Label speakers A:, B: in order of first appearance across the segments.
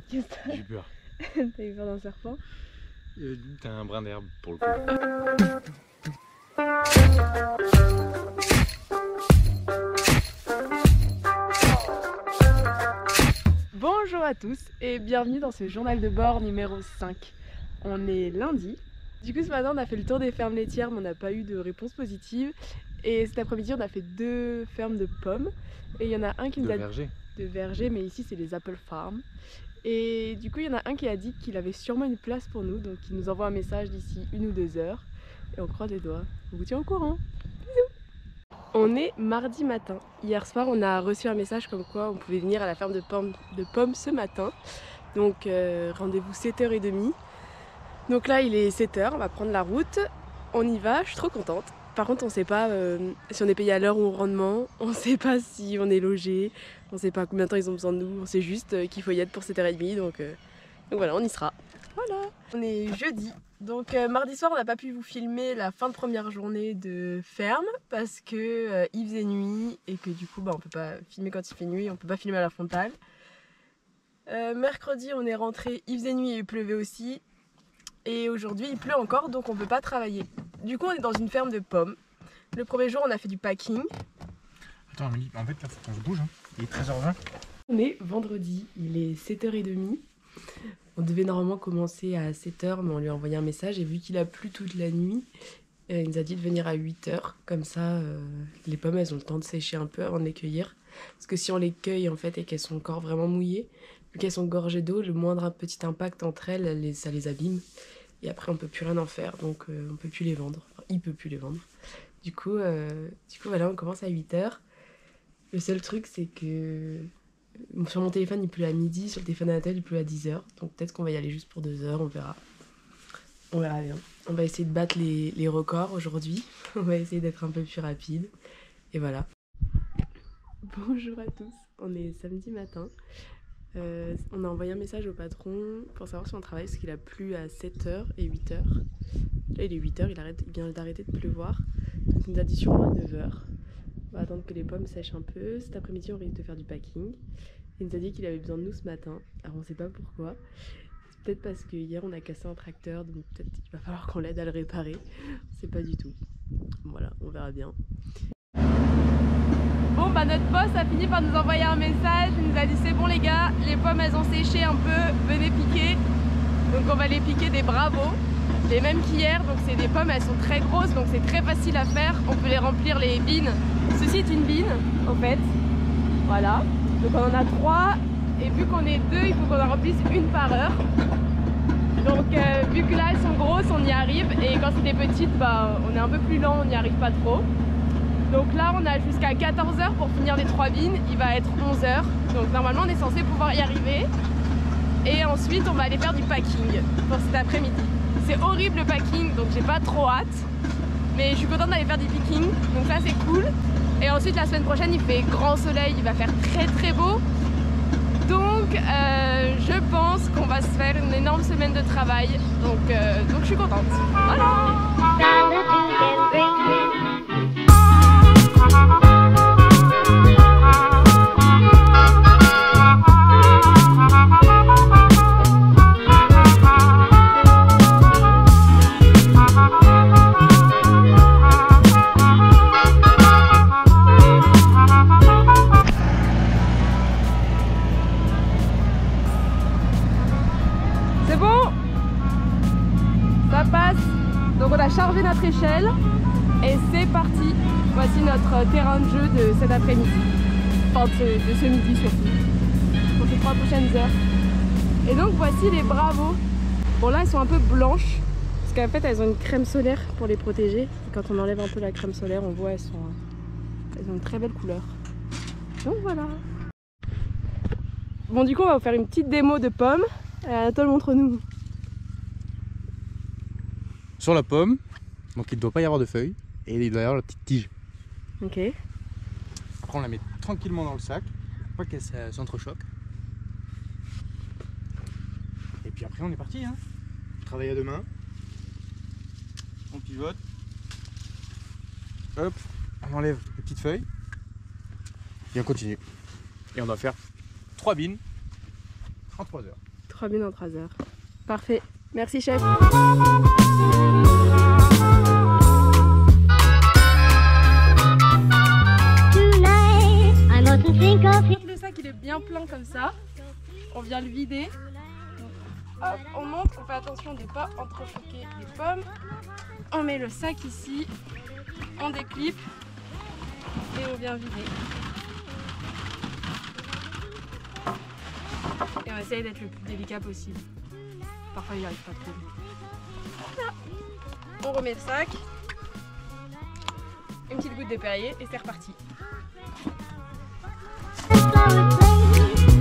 A: Qu'est-ce que t'as?
B: J'ai peur.
A: T'as eu peur d'un serpent?
B: T'as un brin d'herbe pour le coup.
A: Bonjour à tous et bienvenue dans ce journal de bord numéro 5. On est lundi. Du coup ce matin on a fait le tour des fermes laitières mais on n'a pas eu de réponse positive. Et cet après-midi on a fait 2 fermes de pommes. Et il y en a un qui nous a... De vergers, mais ici c'est les Apple Farm. Et du coup il y en a un qui a dit qu'il avait sûrement une place pour nous. Donc il nous envoie un message d'ici 1 ou 2 heures. Et on croise les doigts. On vous tient au courant. Bisous. On est mardi matin. Hier soir on a reçu un message comme quoi on pouvait venir à la ferme de pommes ce matin. Donc rendez-vous 7h30. Donc là il est 7h, on va prendre la route. On y va, je suis trop contente. Par contre on sait pas si on est payé à l'heure ou au rendement. On sait pas si on est logé. On sait pas combien de temps ils ont besoin de nous. On sait juste qu'il faut y être pour 7h30. Donc voilà, on y sera. Voilà. On est jeudi. Donc mardi soir on n'a pas pu vous filmer la fin de première journée de ferme parce que il faisait nuit et que du coup on peut pas filmer quand il fait nuit, on peut pas filmer à la frontale. Mercredi on est rentré, il faisait nuit et il pleuvait aussi. Et aujourd'hui il pleut encore donc on peut pas travailler. Du coup on est dans une ferme de pommes. Le premier jour on a fait du packing.
B: Attends Amélie, en fait là faut qu'on se bouge, hein. Il est 13h20.
A: On est vendredi, il est 7h30. On devait normalement commencer à 7h mais on lui a envoyé un message et vu qu'il a plu toute la nuit, il nous a dit de venir à 8h. Comme ça les pommes elles ont le temps de sécher un peu avant de les cueillir. Parce que si on les cueille en fait et qu'elles sont encore vraiment mouillées, vu qu'elles sont gorgées d'eau, le moindre petit impact entre elles, ça les abîme. Et après on peut plus rien en faire donc on peut plus les vendre. Enfin, il peut plus les vendre. Du coup voilà, on commence à 8h. Le seul truc c'est que sur mon téléphone il pleut à midi, sur le téléphone d'Anatel il pleut à 10h. Donc peut-être qu'on va y aller juste pour 2 heures, on verra. On verra bien. On va essayer de battre les records aujourd'hui. On va essayer d'être un peu plus rapide. Et voilà. Bonjour à tous, on est samedi matin. On a envoyé un message au patron pour savoir si on travaille parce qu'il a plu à 7h et 8h. Là il est 8h, il vient d'arrêter de pleuvoir. Donc il nous a dit sûrement à 9h. On va attendre que les pommes sèchent un peu. Cet après-midi on risque de faire du packing. Il nous a dit qu'il avait besoin de nous ce matin. Alors on sait pas pourquoi. C'est peut-être parce que hier on a cassé un tracteur, donc peut-être qu'il va falloir qu'on l'aide à le réparer. On sait pas du tout. Voilà, on verra bien. Bon bah notre boss a fini par nous envoyer un message. Il nous a dit c'est bon les gars, les pommes elles ont séché un peu, venez piquer. Donc on va les piquer des bravos. Les mêmes qu'hier, donc c'est des pommes, elles sont très grosses, donc c'est très facile à faire. On peut les remplir les bines. Ceci est une bine, en fait. Voilà. Donc on en a 3, et vu qu'on est 2, il faut qu'on en remplisse une par heure. Donc vu que là elles sont grosses, on y arrive, et quand c'est des petites, bah, on est un peu plus lent, on n'y arrive pas trop. Donc là on a jusqu'à 14h pour finir les 3 bines, il va être 11h. Donc normalement on est censé pouvoir y arriver. Et ensuite on va aller faire du packing pour cet après-midi. C'est horrible le packing, donc j'ai pas trop hâte. Mais je suis contente d'aller faire du picking, donc ça c'est cool. Et ensuite la semaine prochaine il fait grand soleil, il va faire très très beau. Donc je pense qu'on va se faire une énorme semaine de travail. Donc je suis contente. Voilà. C'est bon, ça passe. Donc on a chargé notre échelle et c'est parti. Voici notre terrain de jeu de cet après-midi. Enfin de ce midi surtout. Pour ces 3 prochaines heures. Et donc voici les bravos. Bon là elles sont un peu blanches. Parce qu'en fait elles ont une crème solaire pour les protéger. Et quand on enlève un peu la crème solaire, on voit elles ont une très belle couleur. Donc voilà. Bon du coup on va vous faire une petite démo de pommes. Anatole, montre-nous.
B: Sur la pomme, donc il ne doit pas y avoir de feuilles et il doit y avoir la petite tige.
A: Ok.
B: Après on la met tranquillement dans le sac, pour pas qu'elle s'entrechoque. Et puis après on est parti, hein. Travail à deux mains. On pivote. Hop, on enlève les petites feuilles. Et on continue. Et on doit faire 3 bines en 3 heures.
A: 3 minutes en 3 heures. Parfait. Merci chef. Le sac il est bien plein comme ça. On vient le vider. Hop, on monte, on fait attention de ne pas entrechoquer les pommes. On met le sac ici, on déclipe et on vient vider. Et on essaye d'être le plus délicat possible. Parfois il n'y arrive pas trop vite. Là. On remet le sac, une petite goutte de Perrier et c'est reparti.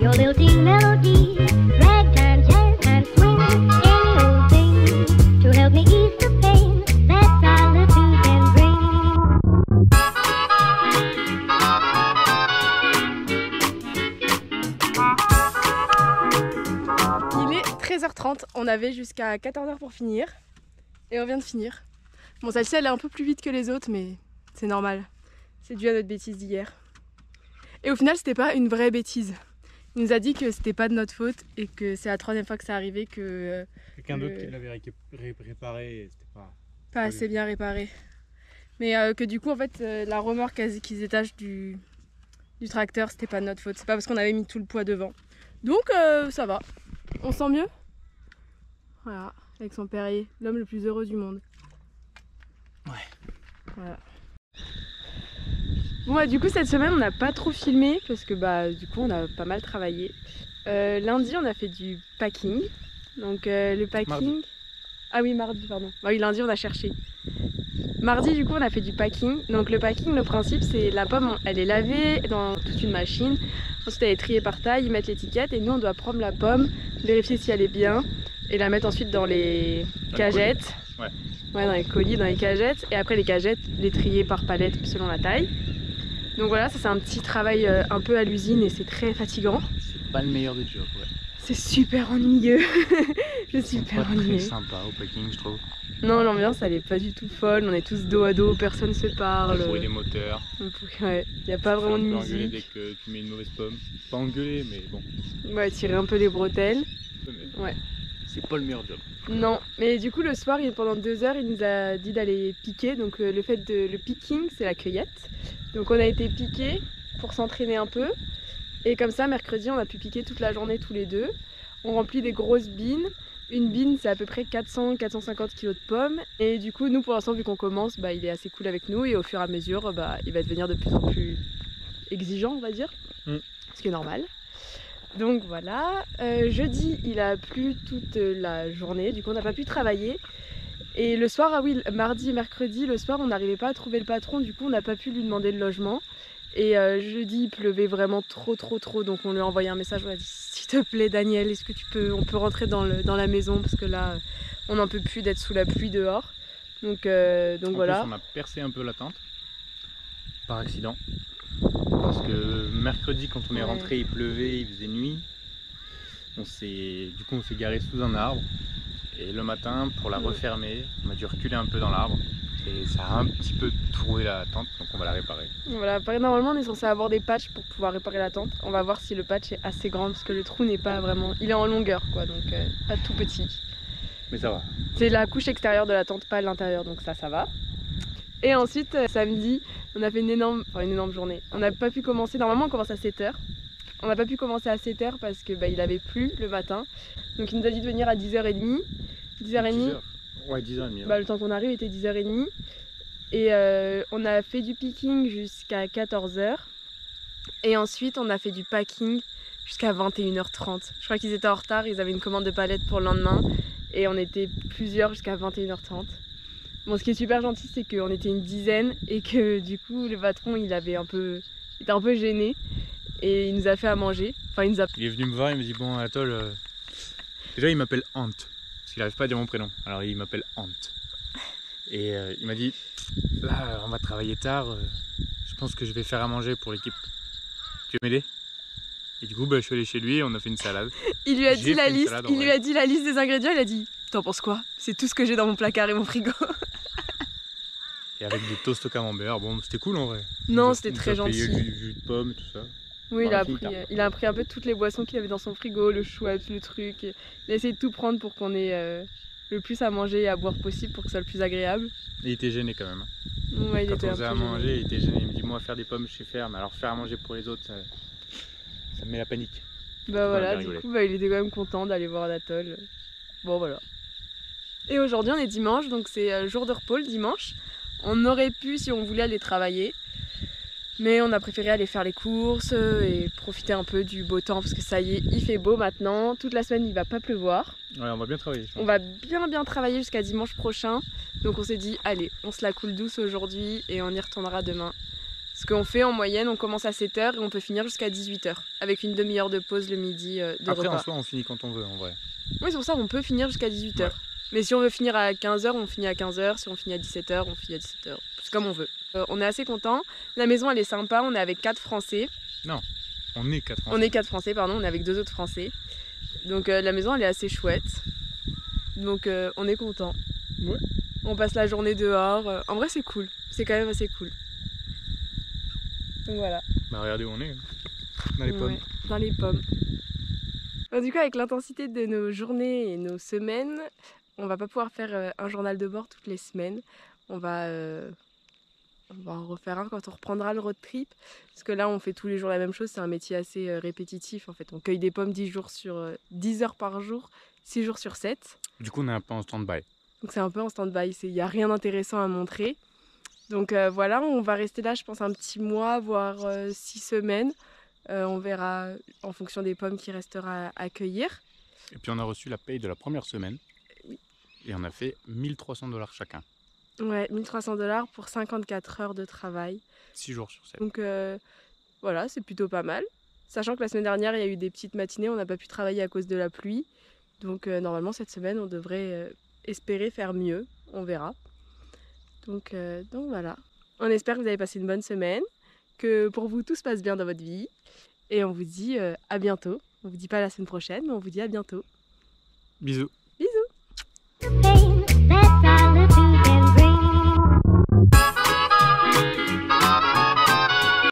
A: Your lilting melody, ragtime, jazz and swing, any old thing to help me ease the pain that solitude can bring. Il est 13h30, on avait jusqu'à 14h pour finir et on vient de finir. Bon, celle-ci elle est un peu plus vite que les autres, mais c'est normal. C'est dû à notre bêtise d'hier. Et au final, c'était pas une vraie bêtise. Il nous a dit que c'était pas de notre faute et que c'est la 3e fois que ça arrivait que...
B: Quelqu'un d'autre qui l'avait réparé et c'était
A: pas assez bien réparé. Mais que du coup, en fait, la remorque qui se détache du tracteur, c'était pas de notre faute. C'est pas parce qu'on avait mis tout le poids devant. Donc, ça va. On sent mieux. Voilà, avec son Perrier, l'homme le plus heureux du monde.
B: Ouais.
A: Voilà. Bon bah du coup cette semaine on n'a pas trop filmé parce que bah du coup on a pas mal travaillé. Lundi on a fait du packing. Donc le packing...
B: Mardi.
A: Ah oui mardi pardon. Bah oui lundi on a cherché. Mardi du coup on a fait du packing. Donc le packing, le principe c'est la pomme elle est lavée dans toute une machine. Ensuite elle est triée par taille, ils mettent l'étiquette et nous on doit prendre la pomme, vérifier si elle est bien et la mettre ensuite dans les cagettes. Ouais, dans les colis, dans les cagettes. Et après les cagettes, les trier par palette selon la taille. Donc voilà, ça c'est un petit travail un peu à l'usine et c'est très fatigant.
B: C'est pas le meilleur des jobs, ouais.
A: C'est super ennuyeux. C'est super ennuyeux.
B: C'est sympa au packing, je trouve.
A: Non, l'ambiance elle est pas du tout folle. On est tous dos à dos, personne se parle.
B: Le bruit des moteurs.
A: Ouais, y a pas vraiment de musique.
B: Engueuler dès que tu mets une mauvaise pomme. Pas engueuler, mais bon.
A: Ouais, tirer un peu les bretelles. Ouais.
B: C'est pas le meilleur job.
A: Non, mais du coup le soir, pendant 2 heures, il nous a dit d'aller piquer. Donc le picking, c'est la cueillette. Donc on a été piquer pour s'entraîner un peu. Et comme ça, mercredi, on a pu piquer toute la journée tous les deux. On remplit des grosses bines. Une bine, c'est à peu près 400-450 kg de pommes. Et du coup, nous, pour l'instant, vu qu'on commence, bah, il est assez cool avec nous. Et au fur et à mesure, bah, il va devenir de plus en plus exigeant, on va dire. Ce qui est normal. Donc voilà. Jeudi, il a plu toute la journée. Du coup, on n'a pas pu travailler. Et le soir, ah oui, mardi et mercredi, le soir, on n'arrivait pas à trouver le patron. Du coup, on n'a pas pu lui demander le logement. Et jeudi, il pleuvait vraiment trop. Donc on lui a envoyé un message, on a dit s'il te plaît Daniel, est-ce que on peut rentrer dans la maison parce que là, on n'en peut plus d'être sous la pluie dehors. Donc voilà.
B: En plus, on a percé un peu la tente par accident. Parce que mercredi, quand on est rentré, il pleuvait, il faisait nuit. Du coup, on s'est garé sous un arbre. Et le matin, pour la refermer, on a dû reculer un peu dans l'arbre. Et ça a un petit peu troué la tente, donc on va la réparer.
A: Voilà, normalement on est censé avoir des patchs pour pouvoir réparer la tente. On va voir si le patch est assez grand parce que le trou n'est pas vraiment... Il est en longueur quoi, donc pas tout petit.
B: Mais ça va.
A: C'est la couche extérieure de la tente, pas l'intérieur, donc ça va. Et ensuite, samedi, on a fait une énorme journée. On n'a pas pu commencer, normalement on commence à 7 h. On n'a pas pu commencer à 7 h parce que il avait plu le matin. Donc il nous a dit de venir à 10h30. 10h30.
B: Ouais, 10h30.
A: Le temps qu'on arrive était 10h30. Et on a fait du picking jusqu'à 14h. Et ensuite, on a fait du packing jusqu'à 21h30. Je crois qu'ils étaient en retard, ils avaient une commande de palettes pour le lendemain. Et on était plusieurs jusqu'à 21h30. Bon, ce qui est super gentil, c'est qu'on était une dizaine et que du coup, le patron, il était un peu gêné. Et il nous a fait à manger. Enfin, il est
B: venu me voir, il me dit bon, Atoll, déjà il m'appelle Ant. Parce qu'il n'arrive pas à dire mon prénom, alors il m'appelle Ant. Et il m'a dit, là on va travailler tard, je pense que je vais faire à manger pour l'équipe. Tu veux m'aider? Et du coup je suis allé chez lui et on a fait une salade.
A: Il lui a dit la liste des ingrédients, il a dit, t'en penses quoi? C'est tout ce que j'ai dans mon placard et mon frigo.
B: Et avec des toasts au camembert, bon c'était cool en vrai.
A: Non, c'était très gentil.
B: Du jus de pomme et tout ça.
A: Oui,
B: dans la finita.
A: il a pris un peu toutes les boissons qu'il avait dans son frigo, le Schweppes, le truc. Il a essayé de tout prendre pour qu'on ait le plus à manger et à boire possible pour que ce soit le plus agréable.
B: Et il était gêné quand même.
A: Ouais, il
B: Quand
A: était
B: on
A: un
B: faisait à
A: peu gêné.
B: manger, il était gêné. Il me dit, moi, faire des pommes, je sais faire, mais alors faire à manger pour les autres, ça me met la panique.
A: Bah voilà,
B: bien
A: du
B: rigolé.
A: coup, il était quand même content d'aller voir l'atoll. Bon, voilà. Et aujourd'hui, on est dimanche, donc c'est jour de repos le dimanche. On aurait pu, si on voulait, aller travailler. Mais on a préféré aller faire les courses et profiter un peu du beau temps parce que ça y est, il fait beau maintenant. Toute la semaine, il va pas pleuvoir.
B: Ouais, on va bien travailler, je pense.
A: On va bien travailler jusqu'à dimanche prochain. Donc on s'est dit, allez, on se la coule douce aujourd'hui et on y retournera demain. Ce qu'on fait en moyenne, on commence à 7h et on peut finir jusqu'à 18h. Avec une demi-heure de pause le midi de
B: Après,
A: repas.
B: en soi, on finit quand on veut, en vrai.
A: Oui, c'est pour ça qu'on peut finir jusqu'à 18h.
B: Ouais.
A: Mais si on veut finir à 15h, on finit à 15h. Si on finit à 17h, on finit à 17h. C'est comme on veut. On est assez contents. La maison, elle est sympa. On est avec 4 Français.
B: On est 4 ans.
A: On est 4 Français, pardon. On est avec 2 autres Français. Donc la maison, elle est assez chouette. Donc on est contents.
B: Ouais.
A: On passe la journée dehors. En vrai, c'est cool. C'est quand même assez cool. Donc voilà.
B: Bah, regardez où on est. Dans les pommes.
A: Ouais, dans les pommes. Du coup, avec l'intensité de nos journées et nos semaines, on va pas pouvoir faire un journal de bord toutes les semaines. On va en refaire un quand on reprendra le road trip. Parce que là, on fait tous les jours la même chose. C'est un métier assez répétitif. En fait, on cueille des pommes 10 heures par jour, 6 jours sur 7.
B: Du coup, on est un peu en stand-by.
A: Donc c'est un peu en stand-by. Il n'y a rien d'intéressant à montrer. Donc voilà, on va rester là, je pense, un petit mois, voire 6 semaines. On verra en fonction des pommes qui restera à cueillir.
B: Et puis, on a reçu la paye de la première semaine.
A: Oui.
B: Et on a fait 1 300 $ chacun.
A: Ouais, 1 300 $ pour 54 heures de travail.
B: 6 jours sur 7.
A: Donc voilà, c'est plutôt pas mal. Sachant que la semaine dernière, il y a eu des petites matinées, on n'a pas pu travailler à cause de la pluie. Donc normalement, cette semaine, on devrait espérer faire mieux. On verra. Donc voilà. On espère que vous avez passé une bonne semaine, que pour vous, tout se passe bien dans votre vie. Et on vous dit à bientôt. On vous dit pas la semaine prochaine, mais on vous dit à bientôt.
B: Bisous.